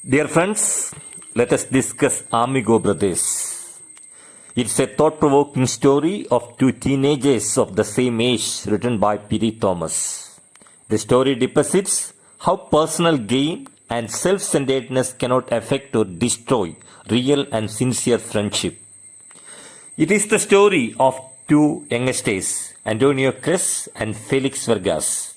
Dear friends, let us discuss Amigo Brothers. It's a thought-provoking story of two teenagers of the same age written by P.D. Thomas. The story deposits how personal gain and self-centeredness cannot affect or destroy real and sincere friendship. It is the story of two youngsters, Antonio Cress and Felix Vargas.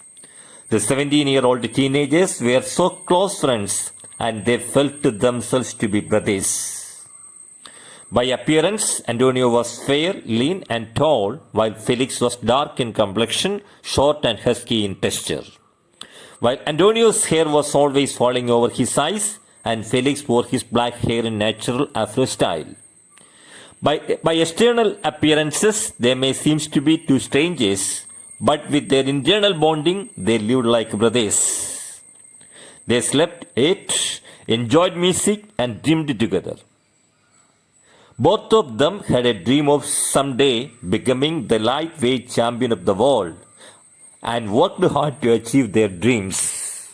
The 17-year-old teenagers were so close friends and they felt themselves to be brothers. By appearance, Antonio was fair, lean and tall, while Felix was dark in complexion, short and husky in texture. While Antonio's hair was always falling over his eyes, and Felix wore his black hair in natural Afro style. By external appearances, they may seem to be two strangers, but with their internal bonding, they lived like brothers. They slept, ate, enjoyed music, and dreamed together. Both of them had a dream of someday becoming the lightweight champion of the world and worked hard to achieve their dreams.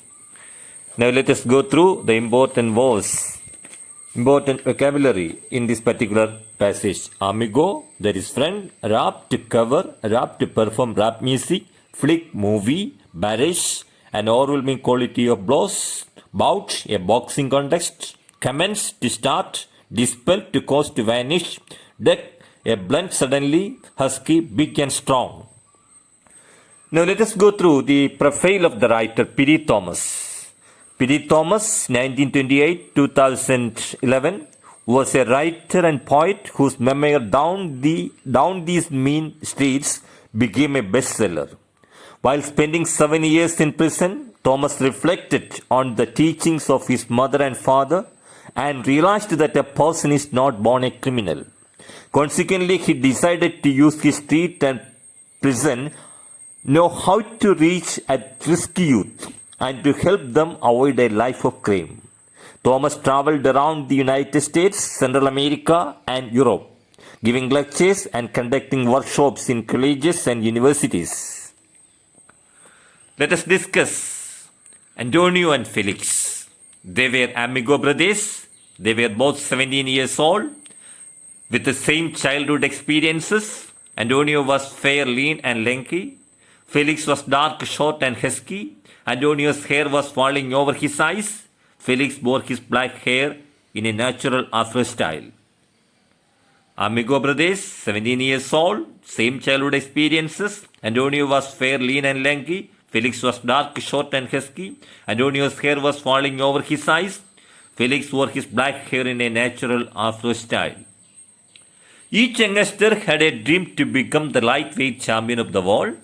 Now let us go through the important words, important vocabulary in this particular passage. Amigo, that is friend. Rap, to cover. Rap, to perform rap music. Flick, movie. Barrage, an overwhelming quality of blows. Bout, a boxing contest. Commence, to start. Dispel, to cause to vanish. Deck, a blunt suddenly. Husky, big and strong. Now let us go through the profile of the writer P.D. Thomas. P.D. Thomas, 1928-2011, was a writer and poet whose memoir Down These Mean Streets became a bestseller. While spending 7 years in prison, Thomas reflected on the teachings of his mother and father and realized that a person is not born a criminal. Consequently, he decided to use his street and prison know how to reach at-risk youth and to help them avoid a life of crime. Thomas traveled around the United States, Central America, and Europe, giving lectures and conducting workshops in colleges and universities. Let us discuss Antonio and Felix. They were amigo brothers. They were both 17 years old with the same childhood experiences. Antonio was fair, lean, and lanky. Felix was dark, short, and husky. Antonio's hair was falling over his eyes. Felix wore his black hair in a natural Afro style. Amigo brothers, 17 years old, same childhood experiences. Antonio was fair, lean, and lanky. Felix was dark, short, and husky. Antonio's hair was falling over his eyes. Felix wore his black hair in a natural Afro style. Each youngster had a dream to become the lightweight champion of the world.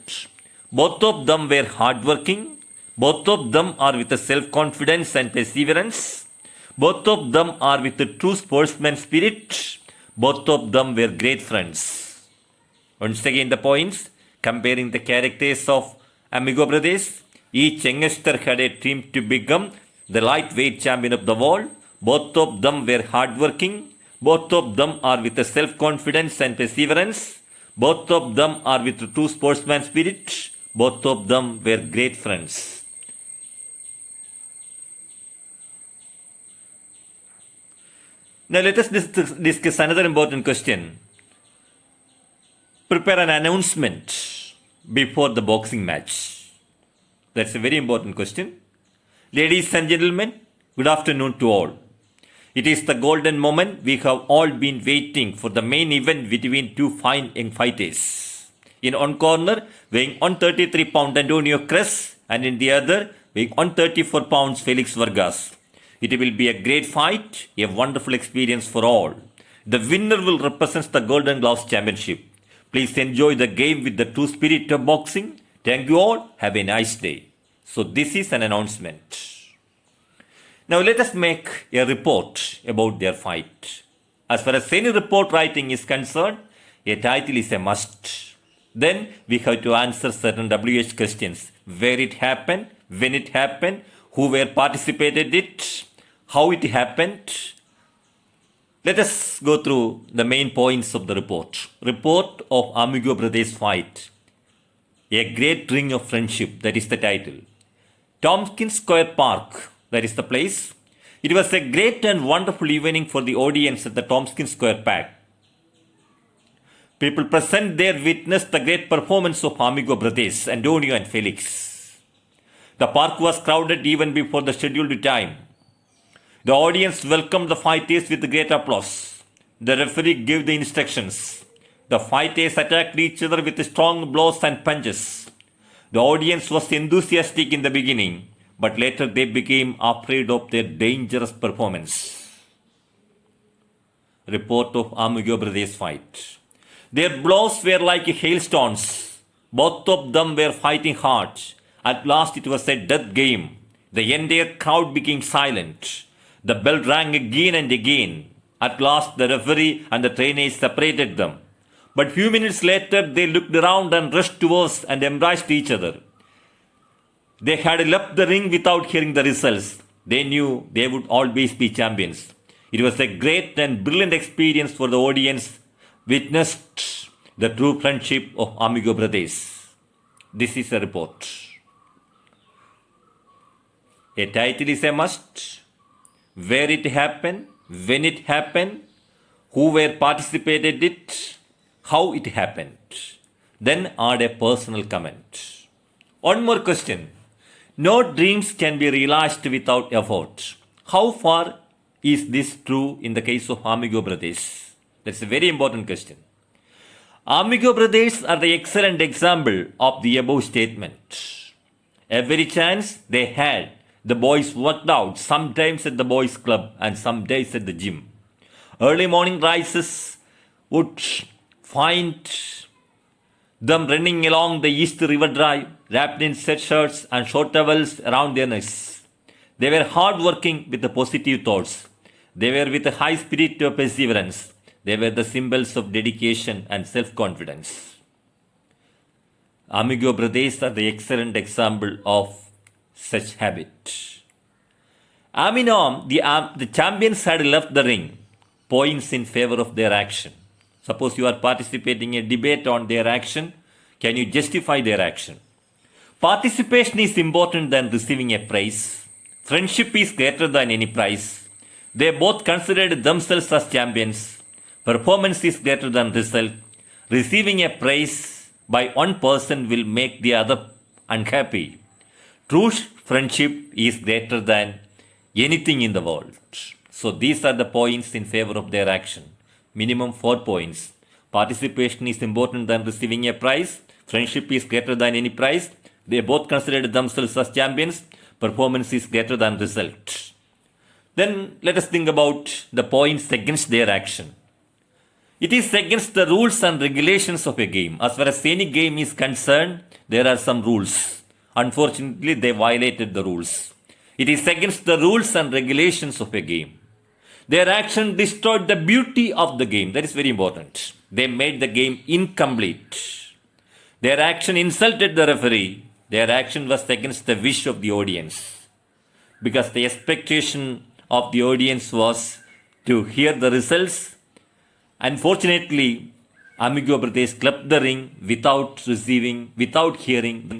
Both of them were hardworking. Both of them are with self-confidence and perseverance. Both of them are with a true sportsman spirit. Both of them were great friends. Once again the points, comparing the characters of Amigo brothers. Each youngster had a dream to become the lightweight champion of the world. Both of them were hardworking. Both of them are with self-confidence and perseverance. Both of them are with true sportsman spirit. Both of them were great friends. Now let us discuss another important question. Prepare an announcement before the boxing match. That's a very important question. Ladies and gentlemen, good afternoon to all. It is the golden moment we have all been waiting for, the main event between two fine young fighters. In one corner, weighing 133 pound Antonio Cress, and in the other, weighing 134 pounds Felix Vargas. It will be a great fight, a wonderful experience for all. The winner will represent the Golden Gloves Championship. Please enjoy the game with the true spirit of boxing. Thank you all. Have a nice day. So this is an announcement. Now let us make a report about their fight. As far as any report writing is concerned, a title is a must. Then we have to answer certain WH questions. Where it happened, when it happened, who were participated it, how it happened. Let us go through the main points of the report. Report of Amigo Brothers fight. A great ring of friendship, that is the title. Tompkins Square Park, that is the place. It was a great and wonderful evening for the audience at the Tompkins Square Park. People present there witnessed the great performance of Amigo brothers, Antonio and Felix. The park was crowded even before the scheduled time. The audience welcomed the fighters with great applause. The referee gave the instructions. The fighters attacked each other with strong blows and punches. The audience was enthusiastic in the beginning, but later they became afraid of their dangerous performance. Report of Amigo brothers fight. Their blows were like hailstones. Both of them were fighting hard. At last it was a death game. The entire crowd became silent. The bell rang again and again. At last the referee and the trainers separated them. But few minutes later they looked around and rushed towards and embraced each other. They had left the ring without hearing the results. They knew they would always be champions. It was a great and brilliant experience for the audience. Witnessed the true friendship of Amigo brothers. This is a report. A title is a must. Where it happened, when it happened, who were participated it, how it happened. Then add a personal comment. One more question. No dreams can be realized without effort. How far is this true in the case of Amigo brothers? That's a very important question. Amigo brothers are the excellent example of the above statement. Every chance they had, the boys worked out, sometimes at the boys' club and some days at the gym. Early morning rises would find them running along the East River Drive, wrapped in sweatshirts and short towels around their necks. They were hard working with the positive thoughts. They were with a high spirit of perseverance. They were the symbols of dedication and self-confidence. Amigo brothers are the excellent example of such habit. Aminom, the champions had left the ring. Points in favor of their action. Suppose you are participating in a debate on their action. Can you justify their action? Participation is important than receiving a prize. Friendship is greater than any prize. They both considered themselves as champions. Performance is greater than result. Receiving a prize by one person will make the other unhappy. True friendship is greater than anything in the world. So these are the points in favor of their action. Minimum 4 points. Participation is important than receiving a prize. Friendship is greater than any prize. They both considered themselves as champions. Performance is greater than result. Then let us think about the points against their action. It is against the rules and regulations of a game. As far as any game is concerned, there are some rules. Unfortunately, they violated the rules. It is against the rules and regulations of a game. Their action destroyed the beauty of the game. That is very important. They made the game incomplete. Their action insulted the referee. Their action was against the wish of the audience. Because the expectation of the audience was to hear the results. Unfortunately, Amigo brothers left the ring without hearing